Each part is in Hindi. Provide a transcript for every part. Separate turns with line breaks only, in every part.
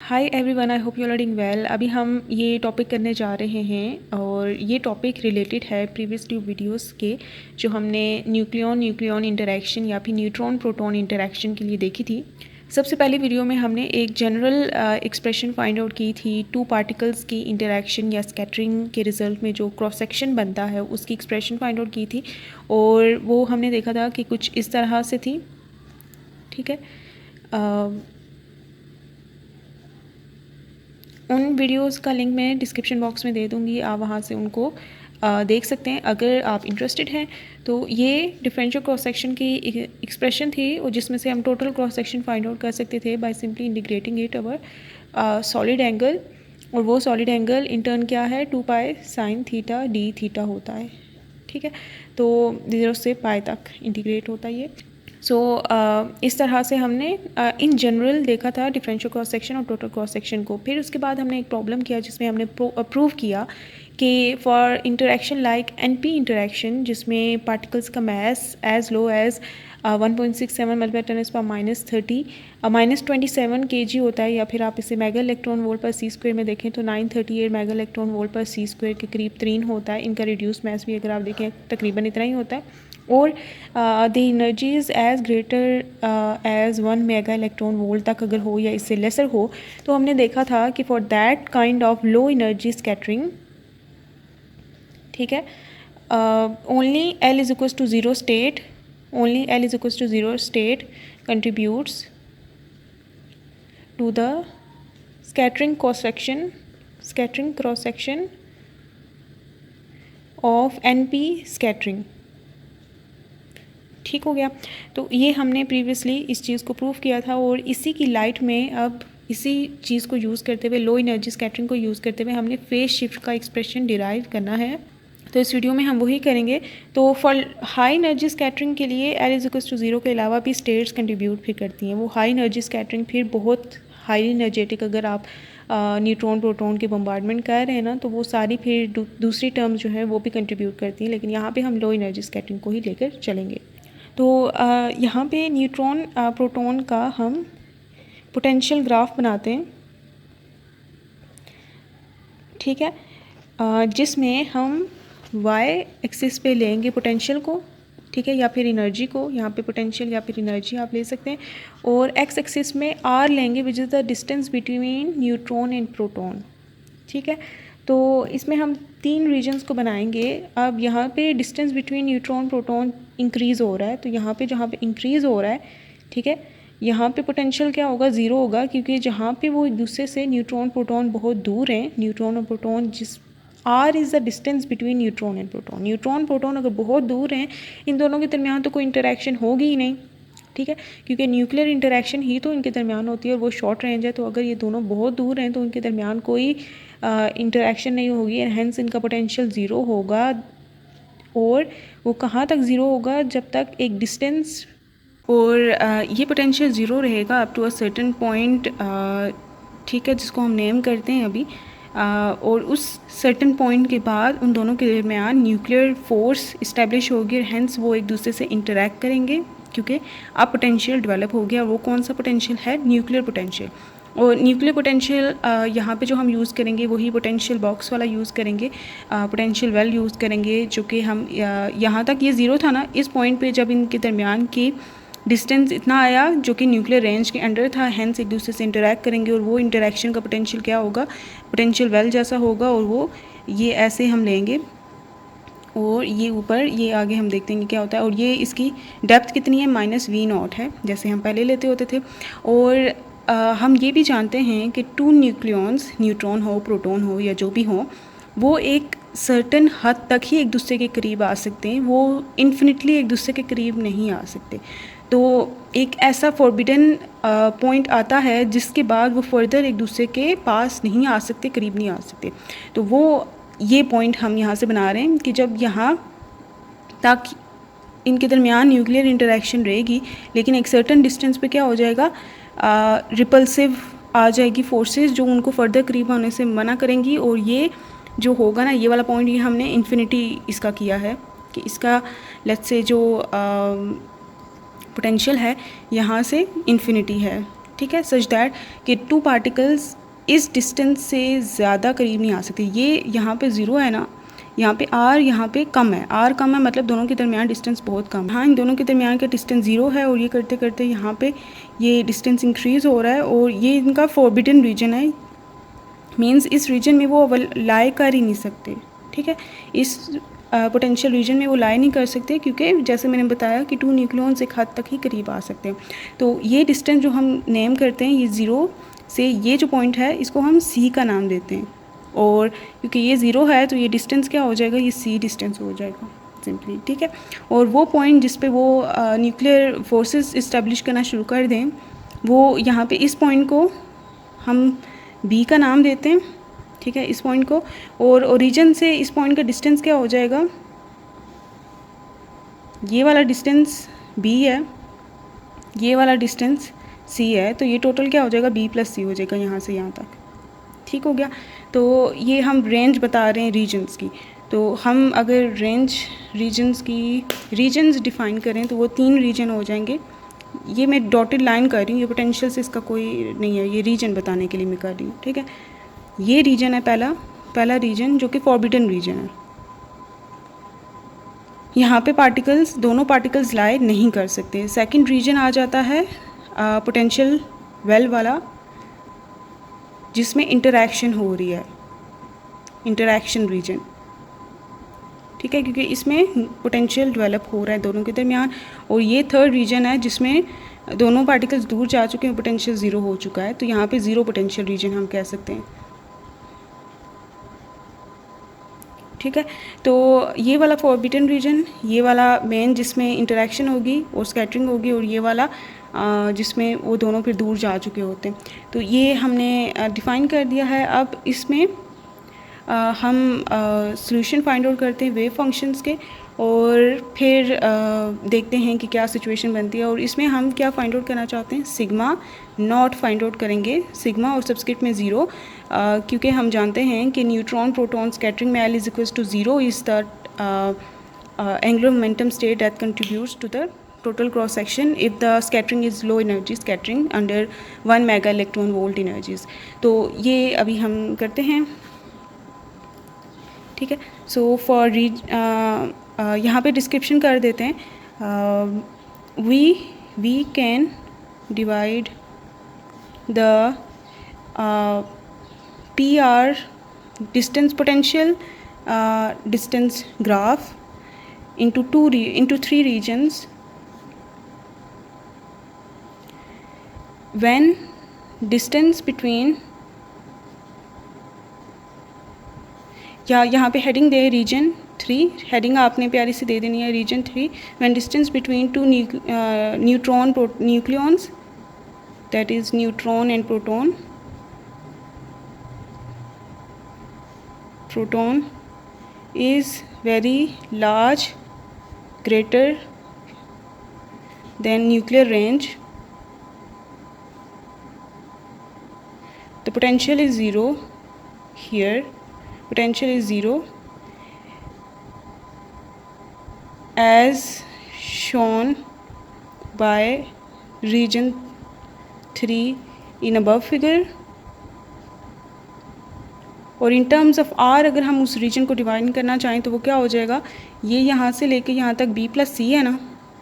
Hi everyone, I hope you are doing well. अभी हम ये टॉपिक करने जा रहे हैं और ये टॉपिक रिलेटेड है प्रीवियस 2 वीडियोस के जो हमने न्यूक्लियन इंटरेक्शन या फिर न्यूट्रॉन प्रोटॉन इंटरेक्शन के लिए देखी थी। सबसे पहले वीडियो में हमने एक जनरल एक्सप्रेशन फाइंड आउट की थी टू पार्टिकल्स की इंटरेक्शन या स्कैटरिंग के रिजल्ट में जो क्रॉस सेक्शन बनता है उसकी एक्सप्रेशन फाइंड आउट की थी और वो हमने देखा था कि कुछ इस तरह से थी। ठीक है, उन वीडियोस का लिंक मैं डिस्क्रिप्शन बॉक्स में दे दूँगी, आप वहाँ से उनको देख सकते हैं अगर आप इंटरेस्टेड हैं। तो ये डिफरेंशियल क्रॉस सेक्शन की एक्सप्रेशन थी और जिसमें से हम total cross section find out कर सकते थे by simply integrating it our solid angle, और वो सॉलिड एंगल इन टर्न क्या है 2 pi sine theta D theta होता है। ठीक है, तो 0 से पाई तक इंटीग्रेट होता है ये। इस तरह से हमने इन जनरल देखा था डिफरेंशियल क्रॉस सेक्शन और टोटल क्रॉस सेक्शन को। फिर उसके बाद हमने एक प्रॉब्लम किया जिसमें हमने प्रूव किया कि for interaction like NP interaction जिसमें पार्टिकल्स का mass as low as 1.67 multiply 10⁻³ -27 kg होता है, या फिर आप इसे मेगा इलेक्ट्रॉन वोल्ट पर सी स्क्वायर में देखें तो 938 मेगा इलेक्ट्रॉन वोल्ट पर सी स्क्वायर के करीब 3 होता है। इनका रिड्यूस मास भी अगर आप देखें तकरीबन इतना ही होता है। और the energies as greater as 1 mega electron volt तक अगर हो या इससे लेसर हो, तो हमने देखा था कि for that kind of low energy scattering, ठीक है, only L is equals to 0 state, only L is equals to 0 state contributes to the scattering cross section of NP scattering। ठीक हो गया। तो ये हमने प्रीवियसली इस चीज़ को प्रूव किया था और इसी की लाइट में अब इसी चीज़ को यूज़ करते हुए लो एनर्जी स्कैटरिंग को यूज़ करते हुए हमने फेज शिफ्ट का एक्सप्रेशन डिराइव करना है। तो इस वीडियो में हम वही करेंगे। तो फॉर हाई एनर्जी स्कैटरिंग के लिए L इज इक्वल्स टू 0 के अलावा भी स्टेट्स कंट्रीब्यूट फिर करती हैं। वो हाई एनर्जी स्कैटरिंग फिर बहुत हाई एनर्जेटिक, अगर आप न्यूट्रॉन प्रोटॉन के बम्बार्डमेंट कर रहे हैं ना, तो वो सारी फिर दूसरी टर्म्स जो है वो भी कंट्रीब्यूट करती हैं, लेकिन यहाँ पे हम लो एनर्जी स्कैटरिंग को ही लेकर चलेंगे। तो यहाँ पे न्यूट्रॉन प्रोटॉन का हम पोटेंशियल ग्राफ बनाते हैं। ठीक है, जिसमें हम y एक्सिस पे लेंगे पोटेंशियल को, ठीक है, या फिर एनर्जी को, यहाँ पे पोटेंशियल या फिर एनर्जी आप ले सकते हैं, और x एक्सिस में r लेंगे which is the distance between neutron and proton. ठीक है, तो इसमें हम 3 रीजन्स को बनाएंगे। अब यहाँ पे distance between neutron proton increase हो रहा है, तो यहाँ पे जहाँ पे इंक्रीज़ हो रहा है, ठीक है, यहाँ पे पोटेंशियल क्या होगा, 0 होगा, क्योंकि जहाँ पे वो एक दूसरे से न्यूट्रॉन प्रोटॉन बहुत दूर हैं, न्यूट्रॉन और प्रोटॉन, जिस R is the distance between neutron and proton. Neutron proton अगर बहुत दूर हैं, इन दोनों के दरमियान तो कोई इंटरेक्शन होगी ही नहीं। ठीक है, क्योंकि न्यूक्लियर इंटरेक्शन ही तो इनके दरमियान होती है और वो शॉर्ट रेंज है। तो अगर ये दोनों बहुत दूर हैं तो इनके दरमियान कोई इंटरेक्शन नहीं होगी, एंड हेंस इनका पोटेंशियल 0 होगा। और वो कहाँ तक 0 होगा, जब तक एक डिस्टेंस, और ये पोटेंशियल 0 रहेगा up to a certain point, ठीक है, जिसको हम नेम करते हैं अभी। और उस सर्टेन पॉइंट के बाद उन दोनों के दरमियान न्यूक्लियर फोर्स इस्टेब्लिश होगी और हेंस वो एक दूसरे से इंटरेक्ट करेंगे, क्योंकि अब पोटेंशियल डेवलप हो गया। वो कौन सा पोटेंशियल है, न्यूक्लियर पोटेंशियल। और न्यूक्लियर पोटेंशियल यहाँ पे जो हम यूज़ करेंगे वही पोटेंशियल बॉक्स वाला यूज़ करेंगे, पोटेंशियल वेल यूज़ करेंगे, जो कि हम यहाँ तक ये 0 था ना, इस पॉइंट पे जब इनके दरमियान की डिस्टेंस इतना आया जो कि न्यूक्लियर रेंज के अंडर था, हेंस एक दूसरे से इंटरेक्ट करेंगे और वो इंटरेक्शन का पोटेंशियल क्या होगा, पोटेंशियल वेल जैसा होगा, और वो ये ऐसे हम लेंगे और ये ऊपर ये आगे हम देखते हैं क्या होता है। और ये इसकी डेप्थ कितनी है, -v0 है, जैसे हम पहले लेते होते थे। और हम ये भी जानते हैं कि 2 न्यूक्लियॉन्स, न्यूट्रॉन हो प्रोटॉन हो या जो भी हो, वो एक सर्टन हद तक ही एक दूसरे के करीब आ सकते हैं, वो इन्फिनिटली एक दूसरे के करीब नहीं आ सकते। तो एक ऐसा फॉरबिडन पॉइंट आता है जिसके बाद वो फर्दर एक दूसरे के पास नहीं आ सकते, करीब नहीं आ सकते। तो वो ये पॉइंट हम यहाँ से बना रहे हैं कि जब यहाँ तक इनके दरमियान न्यूक्लियर इंटरेक्शन रहेगी, लेकिन एक सर्टन डिस्टेंस पे क्या हो जाएगा, रिपल्सिव आ जाएगी फोर्सेस जो उनको फर्दर करीब होने से मना करेंगी। और ये जो होगा ना, ये वाला पॉइंट, ये हमने इन्फिनिटी इसका किया है कि इसका लेट्स से जो पोटेंशियल है यहाँ से इन्फिनिटी है, ठीक है, सच दैट कि 2 पार्टिकल्स इस डिस्टेंस से ज़्यादा करीब नहीं आ सकते। ये यहाँ पे 0 है ना, यहाँ पे R यहाँ पे कम है, R कम है मतलब दोनों के दरमियान डिस्टेंस बहुत कम है। हाँ, इन दोनों के दरमियान का डिस्टेंस 0 है और ये करते करते यहाँ पे ये डिस्टेंस इंक्रीज़ हो रहा है और ये इनका फॉरबिडन रीजन है। मीन्स इस रीजन में वो लाई कर ही नहीं सकते। ठीक है, इस पोटेंशियल रीजन में वो लाई नहीं कर सकते क्योंकि जैसे मैंने बताया कि 2 न्यूक्लियॉन्स एक हद तक ही करीब आ सकते हैं। तो ये डिस्टेंस जो हम नेम करते हैं, ये 0 से ये जो पॉइंट है इसको हम C का नाम देते हैं और क्योंकि ये 0 है तो ये डिस्टेंस क्या हो जाएगा, ये C डिस्टेंस हो जाएगा सिंपली। ठीक है, और वो पॉइंट जिस पे वो न्यूक्लियर फोर्सेस इस्टेब्लिश करना शुरू कर दें, वो यहाँ पे इस पॉइंट को हम B का नाम देते हैं। ठीक है, इस पॉइंट को, और ओरिजिन से इस पॉइंट का डिस्टेंस क्या हो जाएगा, ये वाला डिस्टेंस B है, ये वाला डिस्टेंस C है, तो ये टोटल क्या हो जाएगा, B + C हो जाएगा यहाँ से यहाँ तक। ठीक हो गया, तो ये हम रेंज बता रहे हैं रीजन्स की। तो हम अगर रेंज रीजन्स डिफ़ाइन करें तो वो 3 रीजन हो जाएंगे। ये मैं डॉटेड लाइन कर रही हूँ, ये पोटेंशियल से इसका कोई नहीं है, ये रीजन बताने के लिए मैं कर रही हूँ। ठीक है, ये रीजन है पहला रीजन जो कि फॉरबिडन रीजन है। यहाँ पे दोनों पार्टिकल्स लाई नहीं कर सकते। सेकंड रीजन आ जाता है पोटेंशियल वेल वाला, जिसमें इंटरैक्शन हो रही है, इंटरैक्शन रीजन। ठीक है, क्योंकि इसमें पोटेंशियल डेवलप हो रहा है दोनों के दरमियान। और ये थर्ड रीजन है जिसमें दोनों पार्टिकल्स दूर जा चुके हैं, पोटेंशियल 0 हो चुका है, तो यहाँ पे 0 पोटेंशियल रीजन हम कह सकते हैं। ठीक है, तो ये वाला फॉरबिडन रीजन, ये वाला मेन जिसमें इंटरैक्शन होगी और स्कैटरिंग होगी, और ये वाला जिसमें वो दोनों फिर दूर जा चुके होते हैं। तो ये हमने डिफ़ाइन कर दिया है। अब इसमें हम सॉल्यूशन फाइंड आउट करते हैं वेव फंक्शंस के, और फिर देखते हैं कि क्या सिचुएशन बनती है। और इसमें हम क्या फाइंड आउट करना चाहते हैं, सिग्मा नॉट फाइंड आउट करेंगे, सिग्मा और सबस्क्रिप्ट में 0, क्योंकि हम जानते हैं कि न्यूट्रॉन प्रोटॉन स्कैटरिंग में L = 0 is the angular momentum state that contributes to the total cross section if the scattering is low energy scattering under 1 mega electron volt energies। तो ये अभी हम करते हैं। ठीक है, सो फॉर यहाँ पे डिस्क्रिप्शन कर देते हैं। We can divide the PR distance potential distance graph into 3 regions when distance between, या यहाँ पे हेडिंग दे रीजन 3, हेडिंग आपने प्यारी से दे देनी है reason 3, when distance between 2 neutron nucleons, that is neutron and proton is very large, greater than nuclear range, the potential is 0 here, potential is 0 as shown by region 3 in above figure। और इन टर्म्स ऑफ R अगर हम उस रीजन को डिवाइड करना चाहें तो वो क्या हो जाएगा, ये यहाँ से लेके यहाँ तक B + C है ना।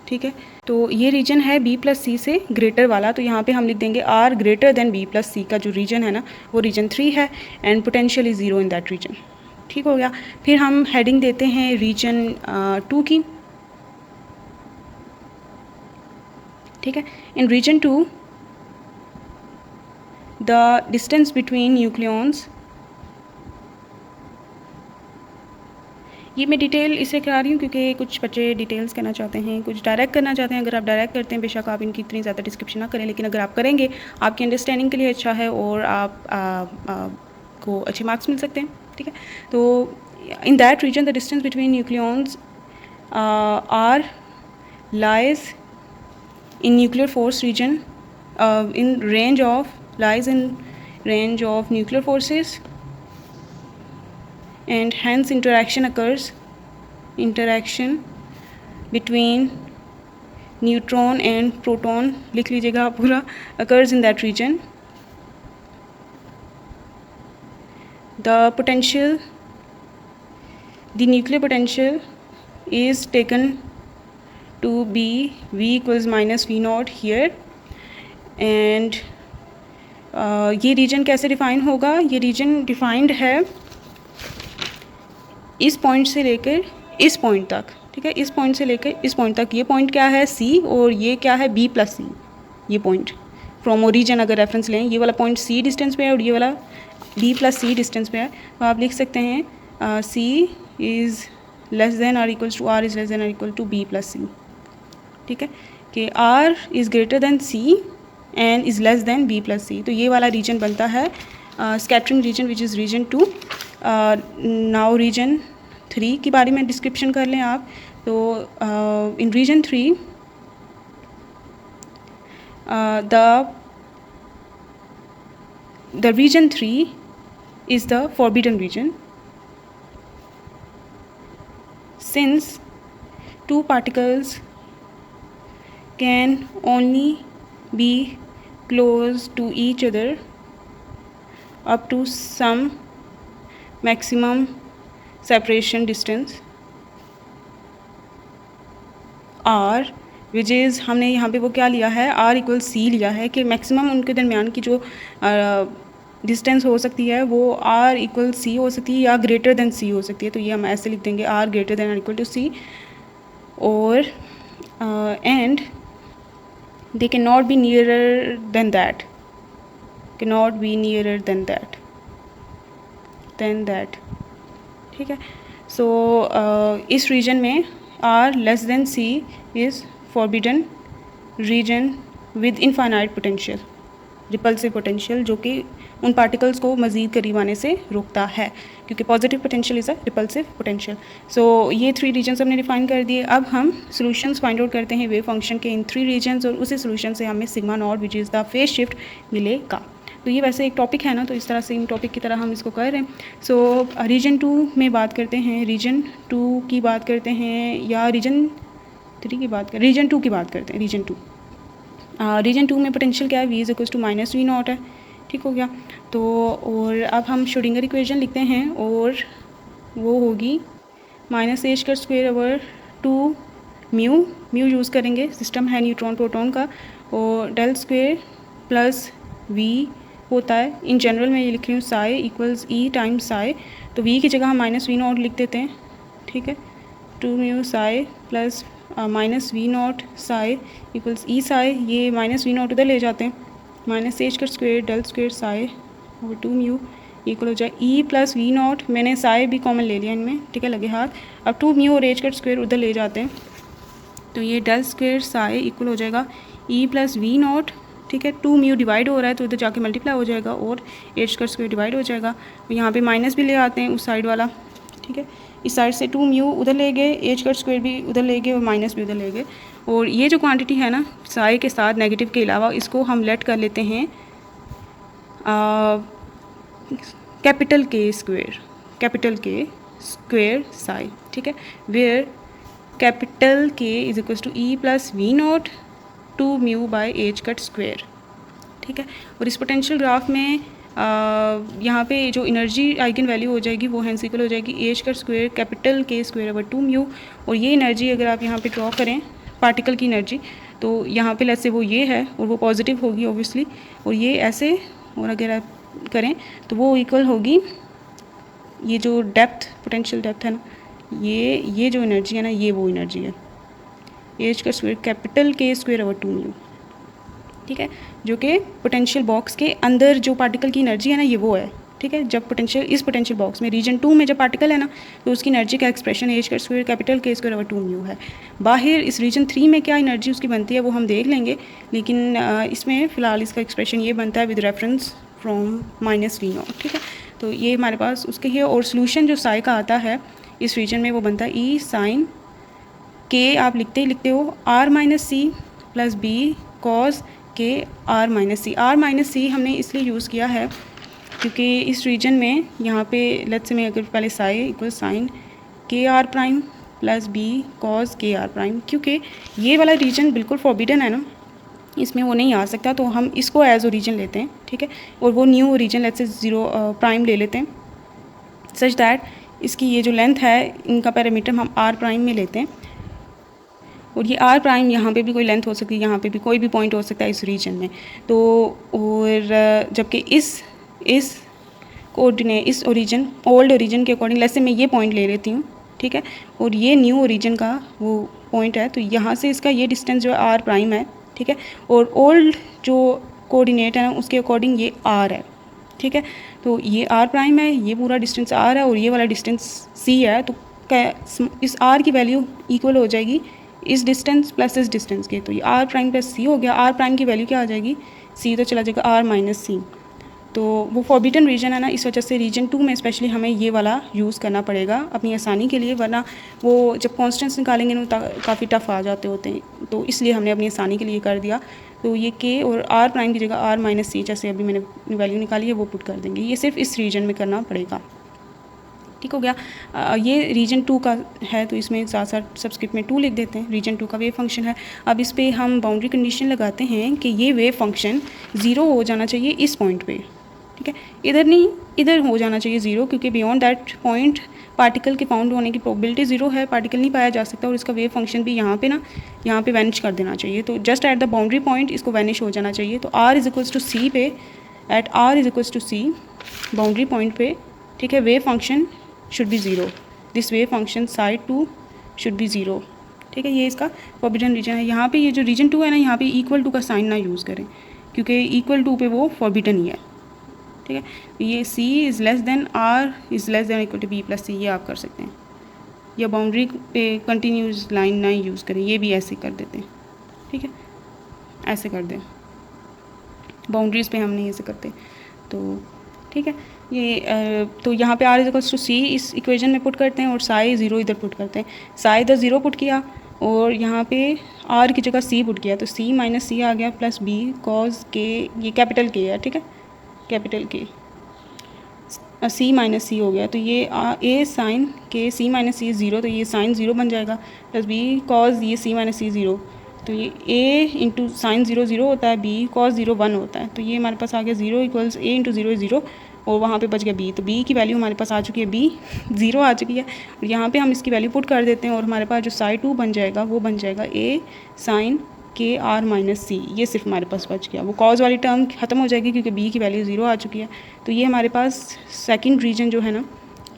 ठीक है, तो ये रीजन है B + C से ग्रेटर वाला, तो यहाँ पे हम लिख देंगे R greater than B + C का जो रीजन है ना वो रीजन 3 है, and potential is 0 in that region. ठीक हो गया, फिर हम हेडिंग देते हैं रीजन 2 की। ठीक है, in region 2 the distance between nucleons, ये मैं डिटेल इसे करा रही हूँ क्योंकि कुछ बच्चे डिटेल्स करना चाहते हैं, कुछ डायरेक्ट करना चाहते हैं। अगर आप डायरेक्ट करते हैं बेशक आप इनकी इतनी ज़्यादा डिस्क्रिप्शन ना करें, लेकिन अगर आप करेंगे आपकी अंडरस्टैंडिंग के लिए अच्छा है और आप को अच्छे मार्क्स मिल सकते हैं। ठीक है, तो in that region the distance between nucleons are lies in nuclear force region, in range of nuclear forces, and hence interaction between neutron and proton लिख लीजिएगा आप पूरा, occurs in that region. The nuclear potential is taken to be V equals minus V naught here. And ये रीजन कैसे डिफाइन होगा? ये रीजन डिफाइंड है इस पॉइंट से लेकर इस पॉइंट तक, ठीक है, इस पॉइंट से लेकर इस पॉइंट तक. ये पॉइंट क्या है? C, और ये क्या है? B plus C. ये पॉइंट फ्रॉम ओरिजिन अगर रेफरेंस लें, ये वाला पॉइंट C डिस्टेंस पे है और ये वाला B प्लस C डिस्टेंस पे है. तो आप लिख सकते हैं C is less than or equals to R is less than or equal to B plus C. ठीक है, कि R is greater than C and is less than B plus C. तो ये वाला रीजन बनता है scattering region which is region 2. Now region 3 के बारे में डिस्क्रिप्शन कर लें आप. तो in region 3 the region 3 is the forbidden region, since two particles can only be close to each other up to some maximum separation distance R, which is हमने यहाँ पे वो क्या लिया है? R इक्वल C लिया है कि मैक्सिमम उनके दरमियान की जो डिस्टेंस हो सकती है वो R इक्वल C हो सकती है या ग्रेटर देन C हो सकती है. तो ये हम ऐसे लिख देंगे R greater than equal to C. और and they can not be nearer than that, can not be nearer than that. ठीक है, सो इस रीजन में R less than C is forbidden region with infinite potential, repulsive potential, जो कि उन पार्टिकल्स को मज़ीद करीब आने से रोकता है, क्योंकि positive potential is a repulsive potential. So ये 3 रीजन्स हमने डिफाइन कर दिए. अब हम सॉल्यूशंस फाइंड आउट करते हैं वेव फंक्शन के इन 3 रीजन्स, और उसी सॉल्यूशन से हमें sigma not which is the phase shift मिलेगा. तो ये वैसे एक टॉपिक है ना, तो इस तरह से इन टॉपिक की तरह हम इसको कर रहे हैं. सो रीजन 2 में बात करते हैं, रीजन 2 की बात करते हैं, या रीजन 3 की बात करें, रीजन 2 की बात करते हैं. रीजन 2 में पोटेंशियल क्या है? V is equals to minus V not है. ठीक हो गया. तो और अब हम श्रोडिंगर इक्वेशन लिखते हैं, और वो होगी माइनस एच का स्क्वायर ओवर 2 म्यू यूज़ करेंगे, सिस्टम है न्यूट्रॉन प्रोटॉन का, और डेल स्क्वायर प्लस V होता है. इन जनरल मैं ये लिख रही हूँ Sai equals E times Sai, तो V की जगह हम माइनस V नॉट लिख देते हैं. ठीक है, 2 mu Sai plus minus V not Sai equals E Sai. ये माइनस V नॉट उधर ले जाते हैं, माइनस एच का स्क्वायर डेल स्क्वायर साई और 2 म्यू इक्वल हो जाए E प्लस V नॉट. मैंने साई भी कॉमन ले लिया इनमें, ठीक है, लगे हाथ. अब 2 म्यू और एच का स्क्वायर उधर ले जाते हैं, तो ये डेल स्क्वायर साई इक्वल हो जाएगा E प्लस V नॉट. ठीक है, 2 म्यू डिवाइड हो रहा है तो उधर जाके मल्टीप्लाई हो जाएगा, और एच का स्क्वायर डिवाइड हो जाएगा. तो यहाँ पे माइनस भी ले आते हैं उस साइड वाला. ठीक है, इस साइड से 2 म्यू उधर ले गए, एच का स्क्वायर भी उधर ले गए और माइनस भी उधर ले गए. और ये जो क्वांटिटी है ना साई के साथ नेगेटिव के अलावा, इसको हम लेट कर लेते हैं कैपिटल के स्क्वायर साई. ठीक है, where capital K is equals to E plus V not 2 mu by H cut square. ठीक है, और इस पोटेंशियल ग्राफ में यहाँ पे जो एनर्जी आइगन वैल्यू हो जाएगी वो हैंस इक्वल हो जाएगी एच का स्क्वायर कैपिटल के स्क्वायर ओवर 2 म्यू. और ये एनर्जी अगर आप यहाँ पे ड्रॉ करें पार्टिकल की एनर्जी, तो यहाँ पे लेट्स से वो ये है और वो पॉजिटिव होगी ऑब्वियसली, और ये ऐसे, और अगर आप करें तो वो इक्वल होगी ये जो डेप्थ पोटेंशियल डेप्थ है ना, ये जो एनर्जी है ना, ये वो एनर्जी है एच का स्क्वायर कैपिटल के स्क्वायर ओवर 2 म्यू. ठीक है, जो कि पोटेंशियल बॉक्स के अंदर जो पार्टिकल की एनर्जी है ना, ये वो है. ठीक है, जब इस पोटेंशियल बॉक्स में रीजन 2 में जब पार्टिकल है ना, तो उसकी एनर्जी का एक्सप्रेशन एच का स्क्वायर कैपिटल के स्क्वायर ओवर 2 म्यू है. बाहर इस रीजन 3 में क्या एनर्जी उसकी बनती है वो हम देख लेंगे, लेकिन इसमें फ़िलहाल इसका एक्सप्रेशन ये बनता है with reference from minus V not. ठीक है, तो ये हमारे पास उसके है. और सोल्यूशन जो साई का आता है इस रीजन में वो बनता है E साइन के, आप लिखते हो R minus C plus B cos K R minus C हमने इसलिए यूज़ किया है क्योंकि इस रीजन में यहाँ पे लेट्स से मैं अगर पहले psi equal sine K R prime plus B cos के आर प्राइम, क्योंकि ये वाला रीजन बिल्कुल फॉरबिडन है ना, इसमें वो नहीं आ सकता, तो हम इसको एज ओरिजिन लेते हैं, ठीक है। और वो new origin let's say 0 prime ले लेते हैं, सच दैट इसकी ये जो लेंथ है इनका पैरामीटर हम आर प्राइम में लेते हैं, और ये आर प्राइम यहाँ पे भी कोई लेंथ हो सकती है, यहाँ पे भी कोई भी पॉइंट हो सकता है इस रीजन में। तो और जबकि इस कोऑर्डिनेट इस ओरिजिन ओल्ड ओरिजिन के अकॉर्डिंग लेट्स से मैं ये पॉइंट ले लेती हूँ, ठीक है, और ये न्यू ओरिजिन का वो पॉइंट है, तो यहाँ से इसका ये डिस्टेंस जो है आर प्राइम है, ठीक है, और ओल्ड जो कोऑर्डिनेट है ना उसके अकॉर्डिंग ये आर है, ठीक है। तो ये आर प्राइम है, ये पूरा डिस्टेंस आर है, और ये वाला डिस्टेंस सी है, तो इस आर की वैल्यू इक्वल हो जाएगी इस डिस्टेंस प्लस इस डिस्टेंस के, तो ये आर प्राइम प्लस सी हो गया। आर प्राइम की वैल्यू क्या आ जाएगी, सी तो चला जाएगा आर माइनस सी। तो वो फॉरबिडन रीजन है ना, इस वजह से रीजन 2 में स्पेशली हमें ये वाला यूज़ करना पड़ेगा अपनी आसानी के लिए, वरना वो जब कॉन्स्टेंट्स निकालेंगे ना काफ़ी टफ आ जाते होते हैं, तो इसलिए हमने अपनी आसानी के लिए कर दिया। तो ये के और आर प्राइम की जगह आर माइनस सी जैसे अभी मैंने वैल्यू निकाली है वो पुट कर देंगे, ये सिर्फ इस रीजन में करना पड़ेगा, ठीक हो गया। ये रीजन 2 का है, तो इसमें साथ साथ सबस्क्रिप्ट में 2 लिख देते हैं, रीजन 2 का वेव फंक्शन है। अब इस पर हम बाउंड्री कंडीशन लगाते हैं कि ये वेव फंक्शन 0 हो जाना चाहिए इस पॉइंट पे, ठीक है, इधर नहीं, इधर हो जाना चाहिए 0, क्योंकि बियॉन्ड दैट पॉइंट पार्टिकल के फाउंड होने की प्रोबेबिलिटी 0 है, पार्टिकल नहीं पाया जा सकता, और इसका वेव फंक्शन भी यहाँ पे वैनिश कर देना चाहिए। तो just at the boundary point इसको वैनिश हो जाना चाहिए। तो R is equals to C पे, at R is equals to C boundary point पे, ठीक है, wave function should be 0, this wave function side 2 should be 0, ठीक है। ये इसका फॉरबिडन रीजन है। यहाँ पे ये जो रीजन 2 है ना, यहाँ पे इक्वल टू का साइन ना यूज़ करें, क्योंकि इक्वल टू पे वो फॉरबिडन ही है, ठीक है। ये C is less than r is less than equal to b plus c, ये आप कर सकते हैं, या बाउंड्री पे कंटिन्यूस लाइन ना यूज़ करें, ये भी ऐसे कर देते हैं, ठीक है, ऐसे कर दें, बाउंड्रीज़ पे हम नहीं ऐसे करते, तो ठीक है। ये तो यहाँ पे आर इज इक्वल्स टू सी इस इक्वेशन में पुट करते हैं, और साई 0 इधर पुट करते हैं, साई इधर 0 पुट किया, और यहाँ पे आर की जगह सी पुट किया, तो सी माइनस सी आ गया प्लस बी कॉज के, ये कैपिटल के है, ठीक है, कैपिटल के, सी माइनस सी हो गया, तो ये ए साइन के सी माइनस सी 0, तो ये साइन 0 बन जाएगा, प्लस बी कॉज ये सी माइनस सी 0, तो ये ए इंटू साइन 0 0 होता है, बी कॉज 0 1 होता है, तो ये हमारे पास आ गया 0 इक्वल्स ए इंटू 0 0, और वहाँ पे बच गया बी, तो बी की वैल्यू हमारे पास आ चुकी है, बी 0 आ चुकी है, और यहाँ पे हम इसकी वैल्यू पुट कर देते हैं, और हमारे पास जो साइड 2 बन जाएगा वो बन जाएगा A sine K R minus सी, ये सिर्फ हमारे पास बच गया, वो कॉज वाली टर्म ख़त्म हो जाएगी क्योंकि बी की वैल्यू 0 आ चुकी है। तो ये हमारे पास सेकंड रीजन जो है ना,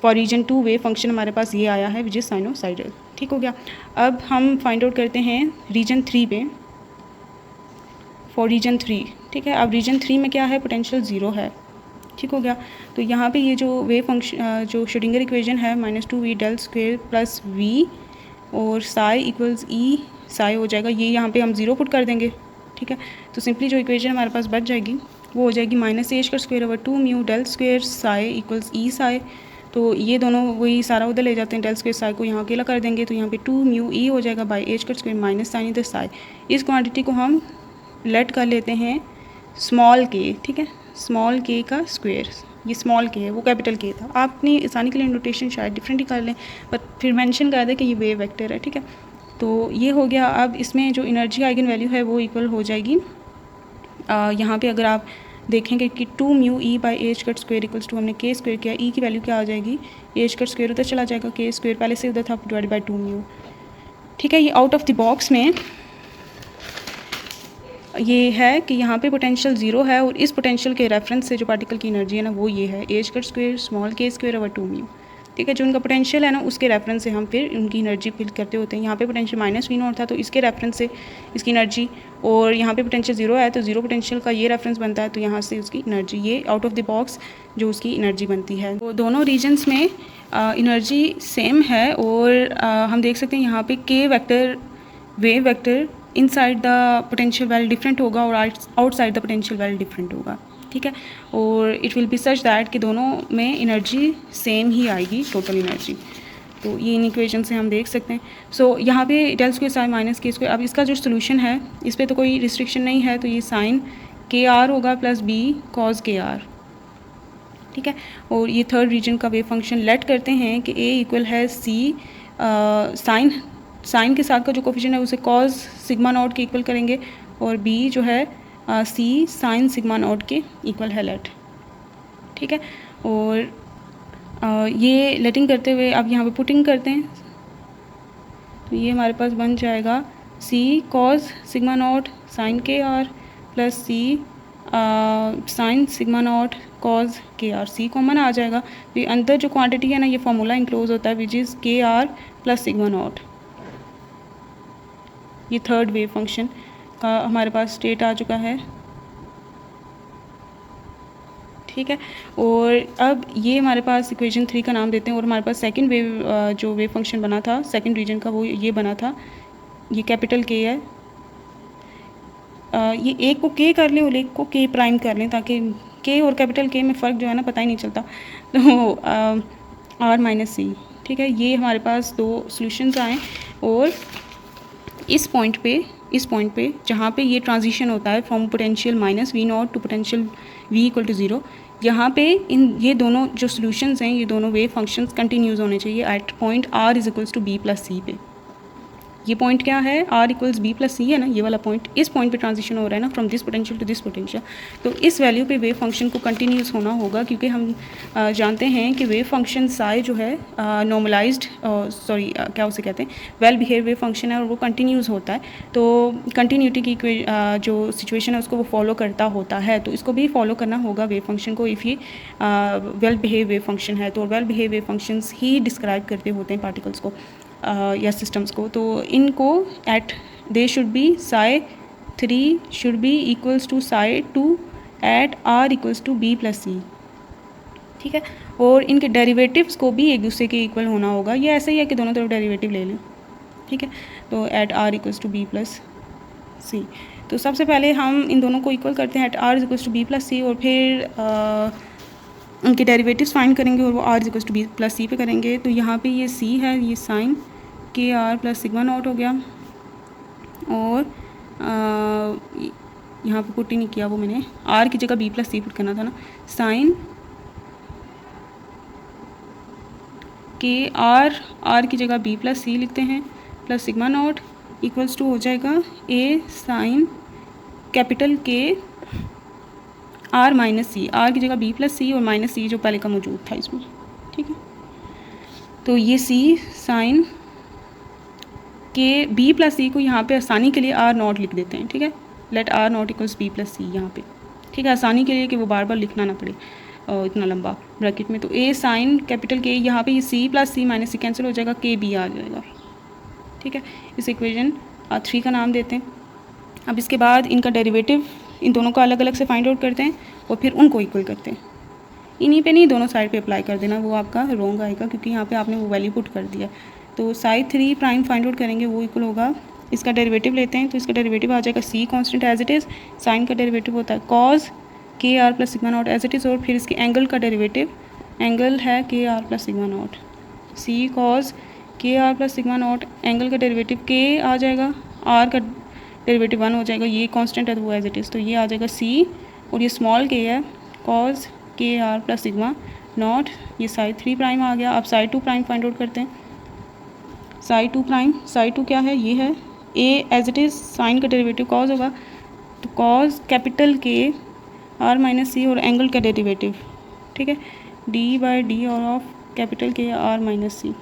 फॉर रीजन 2 वेव फंक्शन हमारे पास ये आया है विच इज़ साइनोसाइडल, ठीक हो गया। अब हम फाइंड आउट करते हैं रीजन 3 पे, फॉर रीजन 3, ठीक है। अब रीजन 3 में क्या है, पोटेंशियल 0 है, ठीक हो गया। तो यहाँ पे ये जो वेव फंक्शन जो श्रोडिंगर इक्वेशन है -2v del square plus we और साई इक्वल्स ई साई हो जाएगा, ये यहाँ पे हम 0 पुट कर देंगे, ठीक है। तो सिंपली जो इक्वेशन हमारे पास बच जाएगी वो हो जाएगी -a²² mu del square psi equals E psi, तो ये दोनों वही सारा उधर ले जाते हैं, डेल स्क्वेयर साई को यहाँ अकेला कर देंगे, तो यहाँ पे 2 म्यू ई हो जाएगा बाई a² माइनस साइन इधर साई। इस क्वान्टिटी को हम लेट कर लेते हैं स्मॉल के, ठीक है, स्मॉल के का स्क्वायर, ये स्मॉल के है, वो कैपिटल के था। आप अपनी आसानी के लिए नोटेशन शायद डिफरेंट ही कर लें, बट फिर मेंशन कर दें कि ये वेव वेक्टर है, ठीक है। तो ये हो गया। अब इसमें जो एनर्जी आइगन वैल्यू है वो इक्वल हो जाएगी, यहाँ पे अगर आप देखेंगे कि 2 mu E by a² equals to हमने के स्क्वायर किया, ई की वैल्यू क्या आ जाएगी, a² उधर चला जाएगा, के स्क्वायर पहले से उधर था डिवाइड बाई 2 म्यू, ठीक है। ये आउट ऑफ द बॉक्स में ये है कि यहाँ पे पोटेंशियल 0 है, और इस पोटेंशियल के रेफरेंस से जो पार्टिकल की एनर्जी है ना वो ये है a² स्मॉल के स्क्वायर ओवर 2 म्यू, ठीक है। जो उनका पोटेंशियल है ना उसके रेफरेंस से हम फिर उनकी एनर्जी फिल करते होते हैं। यहाँ पे पोटेंशियल -v0 था, तो इसके रेफरेंस से इसकी एनर्जी, और यहाँ पे पोटेंशियल 0 है, तो 0 पोटेंशियल का ये रेफरेंस बनता है, तो यहाँ से उसकी एनर्जी, ये आउट ऑफ द बॉक्स जो उसकी एनर्जी बनती है। तो दोनों रीजन्स में एनर्जी सेम है, और हम देख सकते हैं यहाँ पे के vector wave vector inside the potential value different होगा और outside the potential value different होगा, ठीक है। और it will be such that कि दोनों में एनर्जी सेम ही आएगी, टोटल एनर्जी। तो ये इन इक्वेशन से हम देख सकते हैं। सो यहाँ पे डेल स्क्वायर साइन माइनस के स्क्वायर, अब इसका जो सोल्यूशन है इस पर तो कोई रिस्ट्रिक्शन नहीं है, तो ये साइन के आर होगा प्लस बी कॉज के आर, ठीक है। और ये थर्ड रीजन का वेव फंक्शन लेट करते हैं कि ए इक्वल है सी साइन के साथ का जो कोफिशिएंट है उसे कॉज सिग्मा नॉट के इक्वल करेंगे, और बी जो है सी साइन सिग्मा नॉट के इक्वल है लेट, ठीक है। और ये लेटिंग करते हुए अब यहाँ पे पुटिंग करते हैं, तो ये हमारे पास बन जाएगा C cos sigma not sine K are plus C sine sigma not cos के आर, सी कॉमन आ जाएगा, तो ये अंदर जो क्वांटिटी है ना ये फॉर्मूला इंक्लोज होता है विच इज़ के आर प्लस सिग्मा नॉट। ये थर्ड वेव फंक्शन का हमारे पास स्टेट आ चुका है, ठीक है। और अब ये हमारे पास इक्वेशन 3 का नाम देते हैं, और हमारे पास सेकंड वेव जो वेव फंक्शन बना था सेकंड रीजन का वो ये बना था, ये कैपिटल के है। ये एक को के कर लें और एक को के प्राइम कर लें ताकि के और कैपिटल के में फ़र्क जो है ना पता ही नहीं चलता, तो आर माइनस सी, ठीक है। ये हमारे पास दो सॉल्यूशंस आए, और इस पॉइंट पे जहाँ पे ये ट्रांजिशन होता है from potential minus V not to potential V equal to zero, यहाँ पे ये दोनों जो सॉल्यूशंस हैं ये दोनों वेव फंक्शंस कंटिन्यूस होने चाहिए at point r is equals to b plus c पे। ये पॉइंट क्या है, r equals b plus c है ना, ये वाला पॉइंट, इस पॉइंट पे ट्रांजिशन हो रहा है ना from this potential to this potential, तो इस वैल्यू पे वेव फंक्शन को कंटिन्यूस होना होगा, क्योंकि हम जानते हैं कि वेव फंक्शन साई जो है नॉर्मलाइज्ड क्या उसे कहते हैं वेल बिहेव वेव फंक्शन है, और वो कंटिन्यूस होता है, तो कंटिन्यूटी की जो सिचुएशन है उसको वो फॉलो करता होता है, तो इसको भी फॉलो करना होगा वेव फंक्शन को इफ़ ये वेल बिहेव वेव फंक्शन है, तो वेल बिहेव वेव फंक्शंस ही डिस्क्राइब करते होते हैं पार्टिकल्स को या सिस्टम्स को, तो इनको at they should be psi 3 should be equals to psi 2 at r equals to b plus c, ठीक है। और इनके डेरिवेटिव्स को भी एक दूसरे के इक्वल होना होगा, ये ऐसे ही है कि दोनों तरफ डेरिवेटिव ले लें, ठीक है, तो at r equals to b plus c. तो सबसे पहले हम इन दोनों को इक्वल करते हैं at r equals to b plus c, और फिर उनके डेरिवेटिव्स फाइंड करेंगे और वो r equals to b plus c पे करेंगे। तो यहाँ पे ये सी है, ये sign K are plus sigma not हो गया, और यहाँ पे पुट ही नहीं किया, वो मैंने आर की जगह बी प्लस सी पुट करना था ना, साइन के आर की जगह बी प्लस सी लिखते हैं plus sigma not equals to हो जाएगा A sine capital K R minus C, R की जगह बी प्लस सी और माइनस सी जो पहले का मौजूद था इसमें, ठीक है। तो ये सी साइन के बी प्लस सी को यहाँ पे आसानी के लिए आर नॉट लिख देते हैं, ठीक है, let r not equals b plus c यहाँ पे, ठीक है, आसानी के लिए कि वो बार बार लिखना ना पड़े इतना लंबा ब्रैकेट में। तो ए साइन कैपिटल के, यहाँ पे ये सी प्लस सी माइनस सी कैंसिल हो जाएगा, के बी आ जाएगा, ठीक है। इस इक्वेशन 3 का नाम देते हैं। अब इसके बाद इनका डेरिवेटिव इन दोनों को अलग अलग से फाइंड आउट करते हैं और फिर उनको इक्वल करते हैं, इन्हीं पे नहीं दोनों साइड पे अप्लाई कर देना, वो आपका रॉन्ग आएगा क्योंकि यहाँ पे आपने वो वैल्यू पुट कर दिया। तो साई 3 प्राइम फाइंड आउट करेंगे, वो इक्वल होगा, इसका डेरिवेटिव लेते हैं तो इसका डेरिवेटिव आ जाएगा c constant as it is, sine का डेरिवेटिव होता है कॉज के are plus sigma naught as it is, और फिर इसके एंगल का डेरिवेटिव, एंगल है के are plus sigma naught, c cos के are plus sigma naught, angle का डेरिवेटिव के आ जाएगा, आर का डेरिवेटिव 1 हो जाएगा, ये कांस्टेंट है तो वो एज इट इज़, तो ये आ जाएगा सी, और ये स्मॉल के है कॉज के आर प्लस सिग्मा नॉट, ये साई 3 प्राइम आ गया। अब साई 2 प्राइम फाइंड आउट करते हैं, साई 2 प्राइम, साई 2 क्या है, ये है A as it is, sine का डेरिवेटिव कॉज होगा, तो cos capital K R minus C और एंगल का डेरिवेटिव, ठीक है, D by D R of capital K R minus C,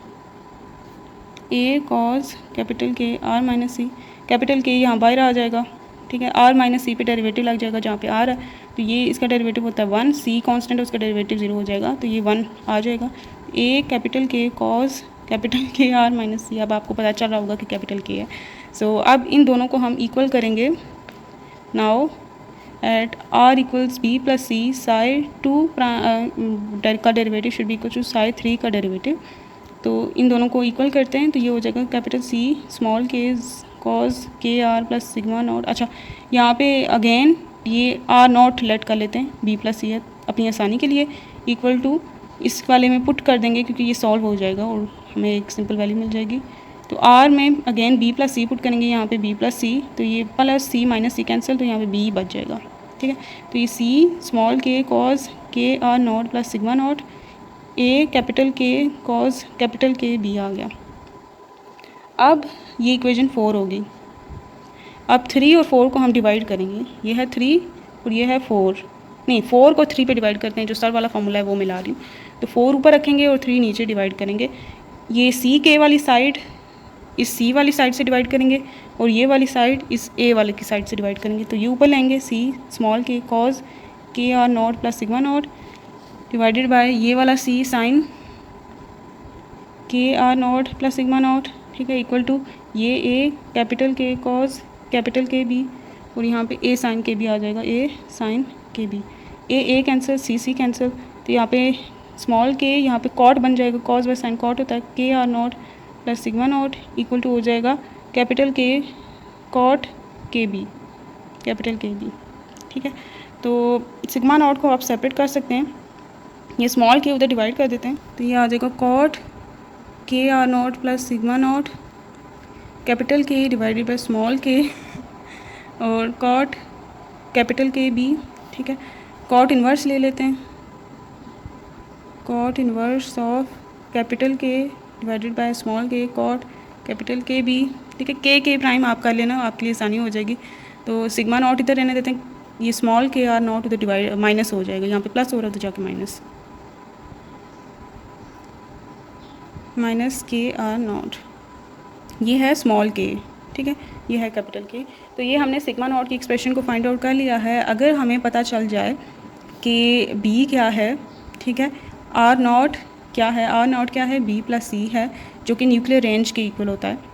A cos capital K R minus C, capital K यहाँ बाहर आ जाएगा, ठीक है, आर माइनस सी पे डेरिवेटिव लग जाएगा जहाँ पे आर है, तो ये इसका डेरिवेटिव होता है 1, सी कांस्टेंट है उसका डेरिवेटिव 0 हो जाएगा, तो ये 1 आ जाएगा, ए capital K cos capital K R minus सी, अब आपको पता चल रहा होगा कि कैपिटल के है। सो अब इन दोनों को हम इक्वल करेंगे, now at r equals b plus c, psi 2 का derivative should be equal to psi 3 का डेरिवेटिव, तो इन दोनों को इक्वल करते हैं तो ये हो जाएगा capital C small K cos के आर प्लस सिग्मा नॉट। अच्छा, यहाँ पे अगेन ये आर नॉट लेट कर लेते हैं, बी प्लस सी है अपनी आसानी के लिए, इक्वल टू इस वाले में पुट कर देंगे क्योंकि ये सॉल्व हो जाएगा और हमें एक सिंपल वैल्यू मिल जाएगी। तो आर में अगेन बी प्लस सी पुट करेंगे, यहाँ पे बी प्लस सी, तो ये प्लस सी माइनस सी कैंसिल, तो यहाँ पे बी बच जाएगा, ठीक है। तो ये सी स्मॉल के कॉज के R not plus sigma not, A capital K cos capital K B आ गया,
अब ये इक्वेशन 4 होगी। अब 3 और 4 को हम डिवाइड करेंगे, ये है 3 और ये है 4, नहीं 4 को 3 पे डिवाइड करते हैं, जो सर वाला फार्मूला है वो मिला रही हूँ। तो 4 ऊपर रखेंगे और 3 नीचे डिवाइड करेंगे। ये सी के वाली साइड इस सी वाली साइड से डिवाइड करेंगे और ये वाली साइड इस ए वाले की साइड से डिवाइड करेंगे। तो ये ऊपर लेंगे सी स्मॉल के कॉज के R not plus sigma not divided by ये वाला C sine K R not plus sigma not, ठीक है, इक्वल टू ये A capital K cos capital K B और यहाँ पे ए साइन के बी आ जाएगा, A sine K B, A cancel C cancel. तो यहाँ पे स्मॉल के यहाँ पे कॉट बन जाएगा, कॉज बाय साइन कॉट होता है, के R not plus sigma not equal to हो जाएगा कैपिटल के कॉट के बी, कैपिटल के बी, ठीक है। तो सिग्मा नॉट को आप सेपरेट कर सकते हैं, ये स्मॉल के उधर डिवाइड कर देते हैं, तो ये आ जाएगा cot K R not plus sigma not capital K divided by small K और कॉट कैपिटल के बी, ठीक है। कॉट इन्वर्स ले लेते हैं, cot inverse of capital K divided by small के कॉट कैपिटल के बी, ठीक है। के प्राइम आप कर लेना, आपके लिए आसानी हो जाएगी। तो सिग्मा नॉट इधर रहने देते हैं, ये स्मॉल के आर नॉट उधर डिवाइड माइनस हो जाएगा, यहाँ पे प्लस हो रहा है तो जाके माइनस के आर नॉट, ये है स्मॉल के, ठीक है, ये है कैपिटल के। तो ये हमने सिग्मा नॉट की एक्सप्रेशन को फाइंड आउट कर लिया है। अगर हमें पता चल जाए कि बी क्या है, ठीक है, आर नॉट क्या है, आर नॉट क्या है, बी प्लस सी है, जो कि न्यूक्लियर रेंज के इक्वल होता है,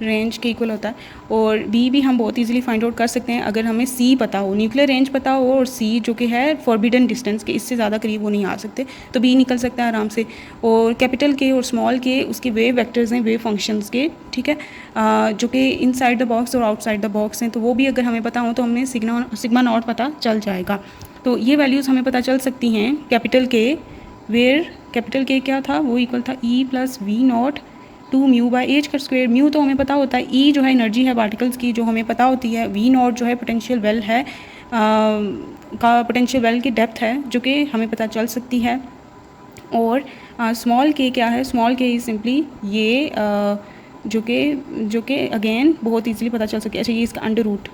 रेंज के इक्वल होता है। और बी भी हम बहुत इजीली फाइंड आउट कर सकते हैं अगर हमें सी पता हो, न्यूक्लियर रेंज पता हो और सी जो कि है फॉरबिडन डिस्टेंस के, इससे ज़्यादा करीब वो नहीं आ सकते, तो बी निकल सकता है आराम से। और कैपिटल के और स्मॉल के उसके वेव वेक्टर्स हैं, वेव फंक्शंस के, ठीक है, जो कि इनसाइड द बॉक्स और आउटसाइड द बॉक्स हैं, तो वो भी अगर हमें पता हो तो हमें सिग्मा नॉट पता चल जाएगा। तो ये वैल्यूज़ हमें पता चल सकती हैं कैपिटल के, वेयर कैपिटल के क्या था, वो इक्वल था E plus V not to mu by H का स्क्वायर। म्यू तो हमें पता होता है, ई जो है एनर्जी है पार्टिकल्स की जो हमें पता होती है, वी नॉट जो है पोटेंशियल वेल है का पोटेंशियल वेल की डेप्थ है जो कि हमें पता चल सकती है। और स्मॉल के क्या है, स्मॉल के सिंपली ये जो कि अगेन बहुत ईजिली पता चल सके, अच्छा ये इसका अंडर रूट,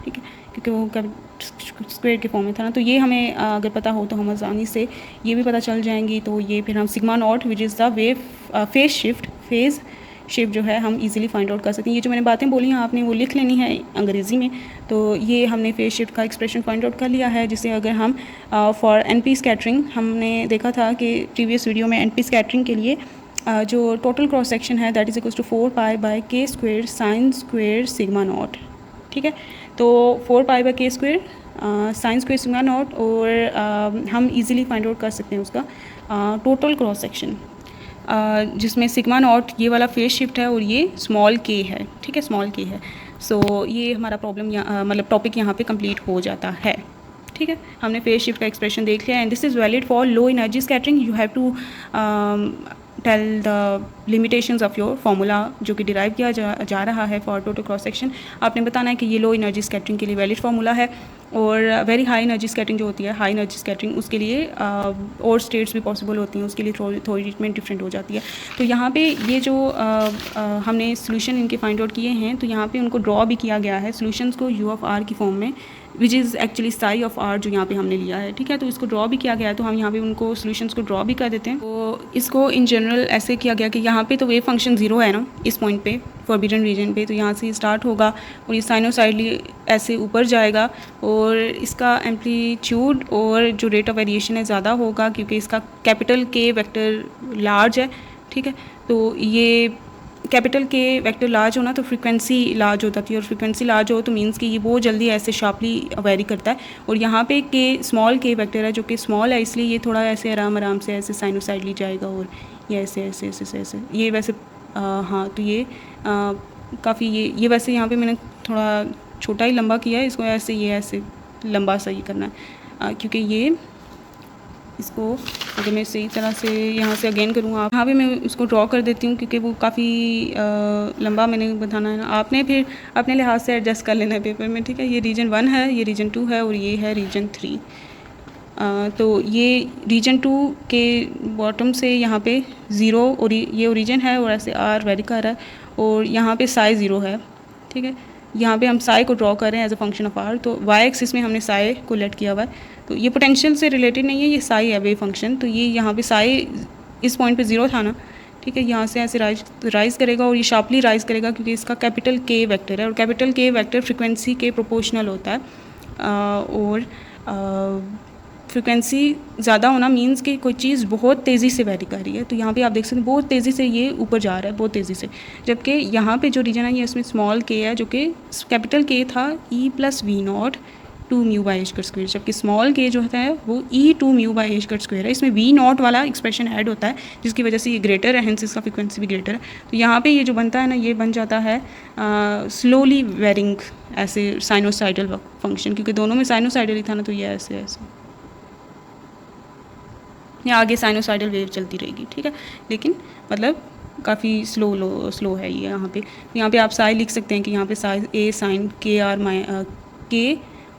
ठीक है, क्योंकि वो स्क्वायर के फॉर्म में था ना, तो ये हमें अगर पता हो तो हम आसानी से ये भी पता चल जाएंगी। तो ये फिर हम sigma not which is the wave phase shift जो है हम इजीली फाइंड आउट कर सकते हैं। ये जो मैंने बातें बोली हैं आपने वो लिख लेनी है अंग्रेज़ी में। तो ये हमने फेज शिफ्ट का एक्सप्रेशन फाइंड आउट कर लिया है, जिसे अगर हम फॉर एनपी स्कैटरिंग, हमने देखा था कि प्रीवियस वीडियो में एनपी स्कैटरिंग के लिए जो टोटल क्रॉस सेक्शन है that is equal to 4 pi by k square sine square sigma not, ठीक है। तो 4 pi by k square sine square sigma naught, और हम इजीली फाइंड आउट कर सकते हैं उसका टोटल क्रॉस सेक्शन, जिसमें सिग्मा नॉट ये वाला फेज शिफ्ट है और ये स्मॉल के है, ठीक है, स्मॉल के है। सो ये हमारा प्रॉब्लम मतलब टॉपिक यहाँ पे कंप्लीट हो जाता है, ठीक है। हमने फेज शिफ्ट का एक्सप्रेशन देख लिया and this is valid for low energy scattering. You have to tell the limitations of your formula जो कि डिराइव किया जा रहा है फॉर टोटल क्रॉस सेक्शन। आपने बताना है कि ये लो एनर्जी स्कैटरिंग के लिए वैलिड फार्मूला है, और वेरी हाई एनर्जी स्कैटरिंग जो होती है, हाई एनर्जी स्कैटरिंग, उसके लिए और स्टेट्स भी पॉसिबल होती हैं, उसके लिए थोड़ी ट्रीटमेंट डिफरेंट हो जाती है। तो यहाँ पे ये जो हमने सोल्यूशन इनके फाइंड आउट किए हैं, तो यहाँ पे उनको ड्रॉ भी किया गया है सोल्यूशंस को यू ऑफ आर की फॉर्म में, which is actually psi of R जो यहाँ पे हमने लिया है, ठीक है। तो इसको ड्रॉ भी किया गया है, तो हम यहाँ पे उनको सोल्यूशंस को ड्रॉ भी कर देते हैं। तो इसको इन जनरल ऐसे किया गया कि यहाँ पे तो वेव फंक्शन 0 है ना इस पॉइंट पे, फॉरबिडन रीजन पे, तो यहाँ से स्टार्ट होगा और ये साइनोसाइडली ऐसे ऊपर जाएगा, और इसका एम्पलीट्यूड और जो रेट ऑफ वेरिएशन है ज़्यादा होगा क्योंकि इसका कैपिटल के वेक्टर लार्ज है, ठीक है। तो ये कैपिटल के वेक्टर लार्ज होना तो फ्रीक्वेंसी लार्ज हो जाती है, और फ्रीक्वेंसी लार्ज हो तो मींस कि ये बहुत जल्दी ऐसे शार्पली वेरी करता है। और यहाँ पे के स्मॉल के वेक्टर है जो कि स्मॉल है, इसलिए ये थोड़ा ऐसे आराम से ऐसे साइनोसाइडली जाएगा, और ये ऐसे ये वैसे हाँ, तो ये काफ़ी ये वैसे यहाँ पे मैंने थोड़ा छोटा ही लंबा किया है इसको, ऐसे ये ऐसे लंबा सा ये करना है, क्योंकि ये इसको अगर मैं सही तरह से यहाँ से अगेन करूँगा, यहाँ पे मैं उसको ड्रॉ कर देती हूँ क्योंकि वो काफ़ी लंबा मैंने बताना है ना, आपने फिर अपने लिहाज से एडजस्ट कर लेना है पेपर में, ठीक है। ये रीजन 1 है, ये रीजन 2 है, और ये है रीजन 3, तो ये रीजन 2 के बॉटम से यहाँ पे 0 और ये ओरिजिन है और ऐसे आर वेरी कर रहा है और यहाँ पे साई 0 है, ठीक है। यहाँ पे हम साई को ड्रॉ कर रहे हैं as a function of R, तो वाई एक्सिस में हमने साई को लेट किया हुआ है, तो ये पोटेंशियल से रिलेटेड नहीं है, ये साई है वेव फंक्शन। तो ये यहाँ पे साई इस पॉइंट पे 0 था ना, ठीक है। यहाँ से ऐसे राइज करेगा और ये शार्पली राइज करेगा क्योंकि इसका कैपिटल के वेक्टर है और कैपिटल के वेक्टर फ्रिक्वेंसी के प्रोपोर्शनल होता है। और फ्रिक्वेंसी ज़्यादा होना मींस कि कोई चीज़ बहुत तेज़ी से वैरी कर रही है। तो यहाँ पे आप देख सकते हैं बहुत तेज़ी से ये ऊपर जा रहा है, बहुत तेज़ी से, जबकि यहाँ पे जो रीजन है ये इसमें स्मॉल के है जो कि कैपिटल के था E+V0 2 mu by H cut square, जबकि स्मॉल के जो होता है वो E2 mu by H cut square है। इसमें V0 वाला एक्सप्रेशन ऐड होता है जिसकी वजह से ये ग्रेटर है, हेंस इसका फ्रिक्वेंसी भी ग्रेटर है। तो यहाँ पे ये जो बनता है ना, ये बन जाता है स्लोली वेरिंग ऐसे साइनोसाइडल फंक्शन, क्योंकि दोनों में साइनोसाइडल ही था ना, तो ये ऐसे ऐसे ये आगे साइनोसाइडल वेव चलती रहेगी, ठीक है। लेकिन मतलब काफ़ी स्लो है ये। यहाँ पे आप साई लिख सकते हैं कि यहाँ पे साई ए साइन के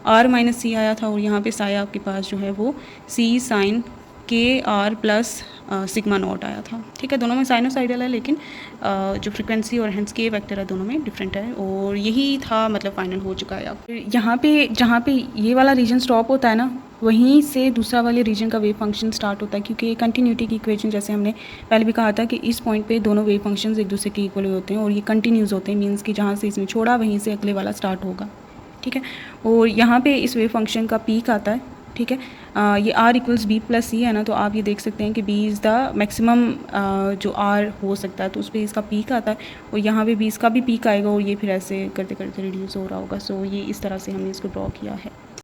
आर माइनस सी आया था और यहाँ पे साई आपके पास जो है वो सी sine K are plus sigma not आया था, ठीक है। दोनों में साइनोसाइडल है लेकिन जो फ्रिक्वेंसी और हेंस के वेक्टर है दोनों में डिफरेंट है, और यही था मतलब फाइनल हो चुका है। अब यहाँ पे जहाँ पे ये वाला रीजन स्टॉप होता है ना, वहीं से दूसरा वाले रीजन का वेव फंक्शन स्टार्ट होता है, क्योंकि कंटिन्यूटी की इक्वेशन जैसे हमने पहले भी कहा था कि इस पॉइंट पे दोनों वेव फंक्शंस एक दूसरे के इक्वल होते हैं और ये कंटिन्यूस होते हैं, मीन्स कि जहाँ से इसने छोड़ा वहीं से अगले वाला स्टार्ट होगा, ठीक है। और यहाँ पे इस वेव फंक्शन का पीक आता है, ठीक है। ये r equals b plus c है ना, तो आप ये देख सकते हैं कि b इज़ द मैक्सिमम जो r हो सकता है, तो उस पर इसका पीक आता है और यहाँ पे b इसका भी पीक आएगा और ये फिर ऐसे करते करते रिड्यूस हो रहा होगा। सो ये इस तरह से हमने इसको ड्रॉ किया है।